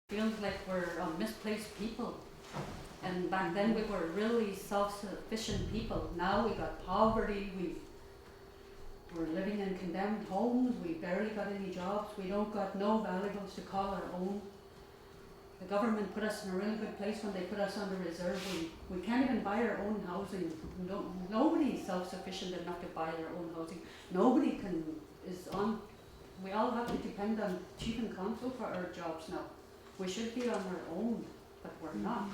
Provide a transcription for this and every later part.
Feels like we're misplaced people. And back then we were really self-sufficient people. Now we got poverty, we're living in condemned homes, we barely got any jobs, we don't got no valuables to call our own. The government put us in a really good place when they put us on the reserve. We can't even buy our own housing. Nobody's self-sufficient enough to buy their own housing. Nobody we all have to depend on chief and council for our jobs now. We should be on our own, but we're not.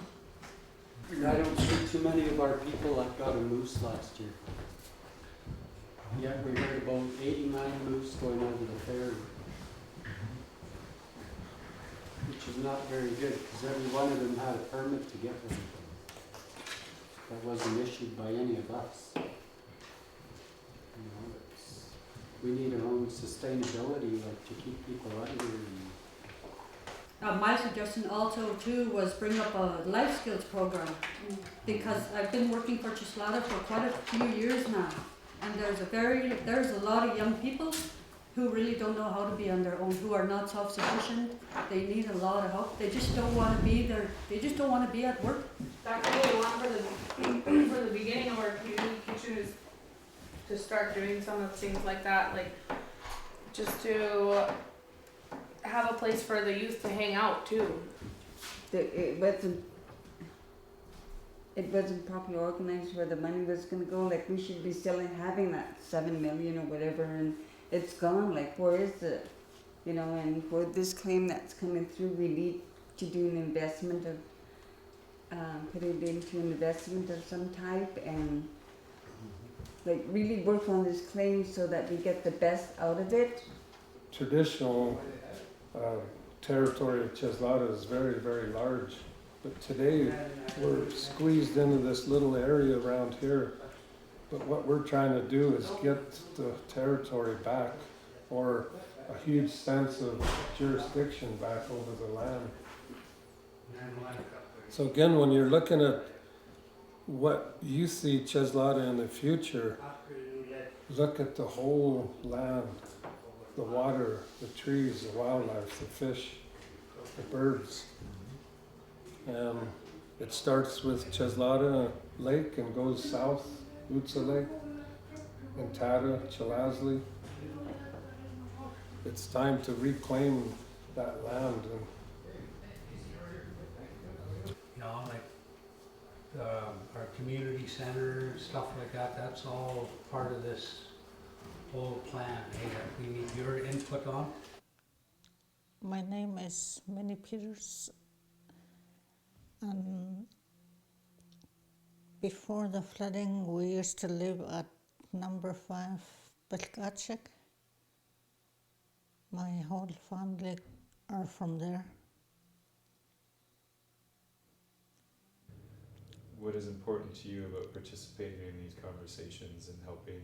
I don't see too many of our people that got a moose last year. Yet we heard about 89 moose going over the ferry, which is not very good because every one of them had a permit to get one. That wasn't issued by any of us. We need our own sustainability, like to keep people out of here. My suggestion also too was bring up a life skills program, because I've been working for Cheslatta for quite a few years now, and there's a lot of young people who really don't know how to be on their own, who are not self-sufficient. They need a lot of help. They just don't want to be there. They just don't want to be at work. That's what we want for the beginning of our community kitchen, is to start doing some of the things like that, like just to have a place for the youth to hang out too. It wasn't properly organized where the money was going to go. Like, we should be still having that 7 million or whatever, and it's gone. Like, where is it? You know, and for this claim that's coming through, we need to do an investment of, put it into an investment of some type, and like really work on this claim so that we get the best out of it. Traditional territory of Cheslatta is very, very large, but today we're squeezed into this little area around here. But what we're trying to do is get the territory back, or a huge sense of jurisdiction back over the land. So again, when you're looking at what you see Cheslatta in the future, look at the whole land. The water, the trees, the wildlife, the fish, the birds. It starts with Cheslatta Lake and goes south, Utsa Lake, and Tata, Chelaslee. It's time to reclaim that land. You know, like our community center, stuff like that, that's all part of this whole plan, hey, that we need your input on. My name is Minnie Peters, and before the flooding we used to live at number 5 Belkacek. My whole family are from there. What is important to you about participating in these conversations and helping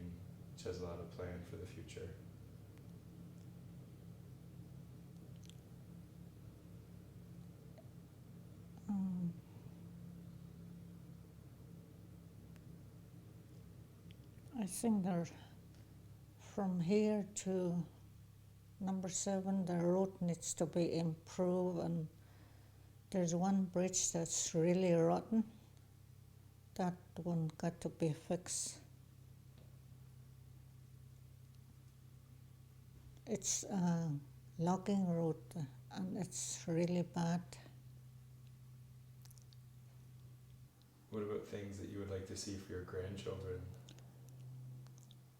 Cheslatta plan for the future? I think from here to number 7, the road needs to be improved, and there's one bridge that's really rotten. That one got to be fixed. It's a logging road, and it's really bad. What about things that you would like to see for your grandchildren?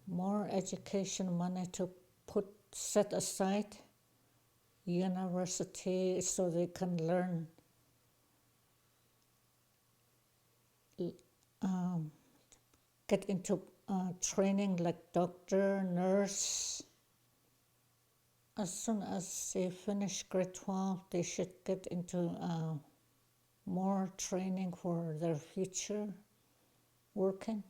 More education money to set aside, university, so they can learn, get into training like doctor, nurse. As soon as they finish grade 12, they should get into more training for their future working.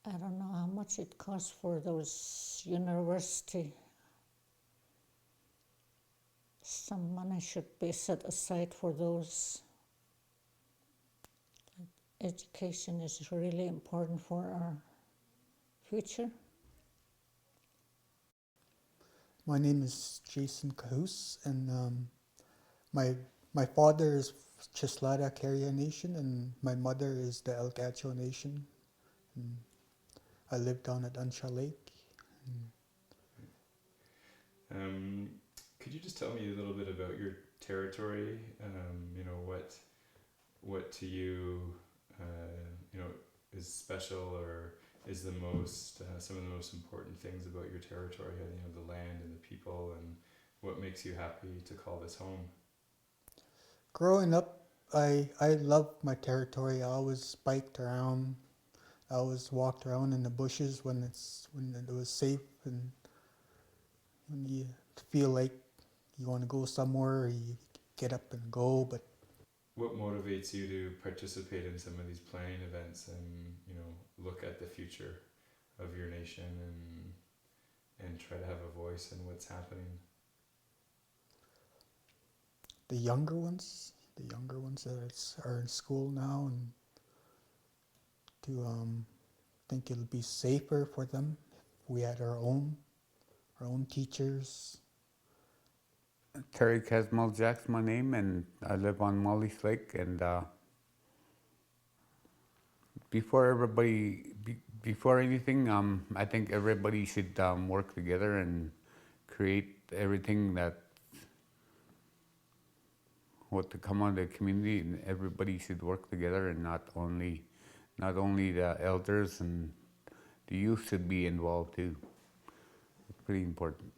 I don't know how much it costs for those university. Some money should be set aside for those. Education is really important for our future. My name is Jason Cahoose, and my father is Cheslatta Carrier Nation, and my mother is the El Gacho Nation. And I live down at Unshaw Lake. Could you just tell me a little bit about your territory? You know, what to you, you know, is special or is the most some of the most important things about your territory? You know, the land and the people, and what makes you happy to call this home? Growing up, I loved my territory. I always biked around. I always walked around in the bushes when it was safe, and when you feel like you want to go somewhere, you get up and go. But What motivates you to participate in some of these planning events and, you know, look at the future of your nation and try to have a voice in what's happening? the younger ones that are in school now, and to think it'll be safer for them if we had our own teachers. Terry Casmel Jack's my name, and I live on Molly's Lake. And before anything, I think everybody should work together and create everything that what to come out of the community, and everybody should work together, and not only the elders, and the youth should be involved too. It's pretty important.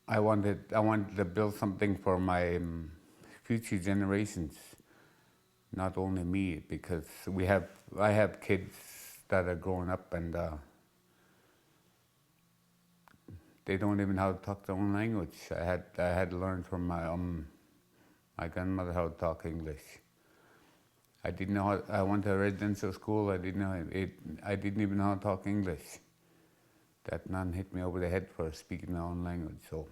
I wanted to build something for my future generations, not only me, because I have kids that are growing up, and they don't even know how to talk their own language. I had to learn from my grandmother how to talk English. I didn't know I went to a residential school. I didn't even know how to talk English. That nun hit me over the head for speaking my own language. So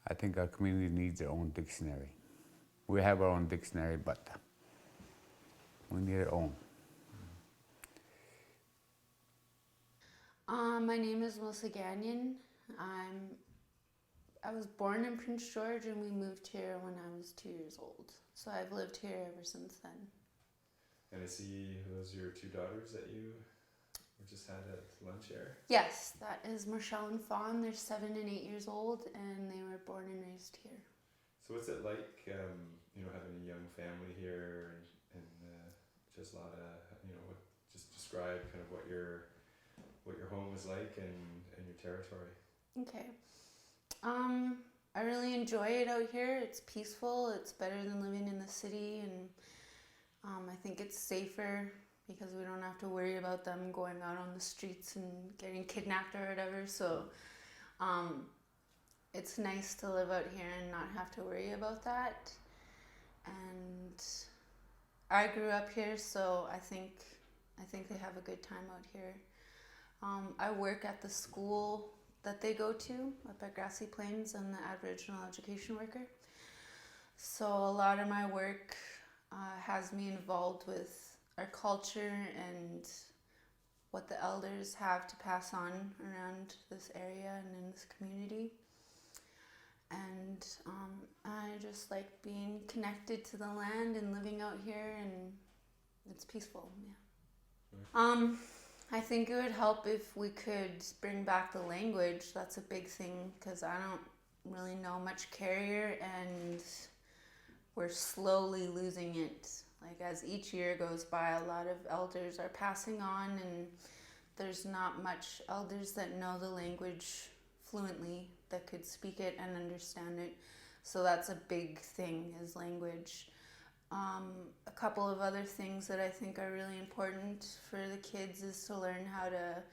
I think our community needs their own dictionary. We have our own dictionary, but we need our own. My name is Melissa Gagnon. I was born in Prince George, and we moved here when I was 2 years old. So I've lived here ever since then. And I see those are your two daughters that you just had at lunch here. Yes, that is Marshall and Fawn. They're 7 and 8 years old, and they were born and raised here. So what's it like, you know, having a young family here in Cheslatta? You know, just describe kind of what your home is like and your territory. Okay. I really enjoy it out here. It's peaceful. It's better than living in the city, and I think it's safer because we don't have to worry about them going out on the streets and getting kidnapped or whatever. So it's nice to live out here and not have to worry about that. And I grew up here, so I think they have a good time out here. I work at the school that they go to up at Grassy Plains. I'm the Aboriginal education worker. So a lot of my work has me involved with our culture and what the elders have to pass on around this area and in this community. And I just like being connected to the land and living out here, and it's peaceful, yeah. I think it would help if we could bring back the language. That's a big thing, because I don't really know much Carrier, and we're slowly losing it. Like, as each year goes by, a lot of elders are passing on, and there's not much elders that know the language fluently, that could speak it and understand it. So that's a big thing, is language. A couple of other things that I think are really important for the kids is to learn how to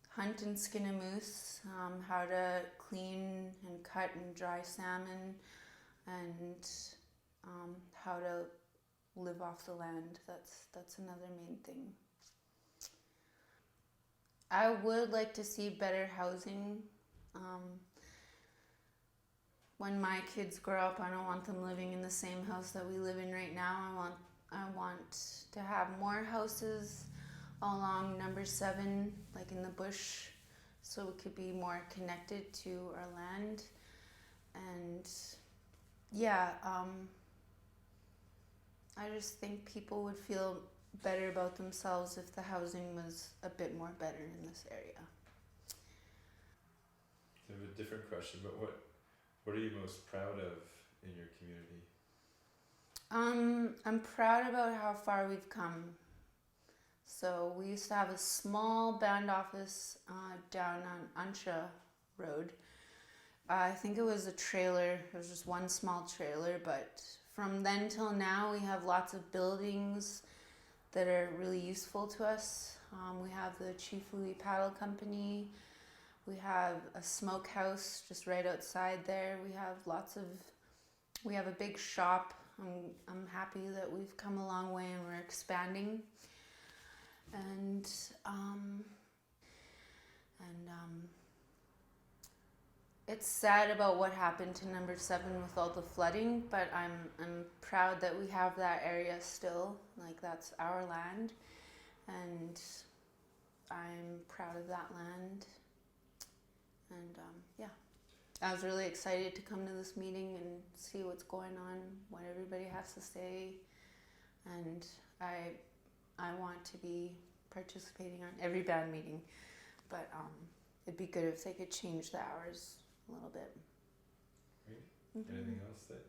hunt and skin a moose, how to clean and cut and dry salmon, and how to live off the land. That's another main thing. I would like to see better housing. When my kids grow up, I don't want them living in the same house that we live in right now. I want I want to have more houses along number 7, like in the bush, so we could be more connected to our land. And yeah, I just think people would feel better about themselves if the housing was a bit more better in this area. I have a different question, but what are you most proud of in your community? I'm proud about how far we've come. So we used to have a small band office down on Ansha Road. I think it was a trailer. It was just one small trailer, but from then till now we have lots of buildings that are really useful to us. We have the Chief Louis Paddle Company. We have a smokehouse just right outside there. We have a big shop. I'm happy that we've come a long way and we're expanding. And it's sad about what happened to number 7 with all the flooding, but I'm proud that we have that area still. Like, that's our land, and I'm proud of that land. And yeah, I was really excited to come to this meeting and see what's going on, what everybody has to say, and I want to be participating on every band meeting, but it'd be good if they could change the hours a little bit. Great. Anything else that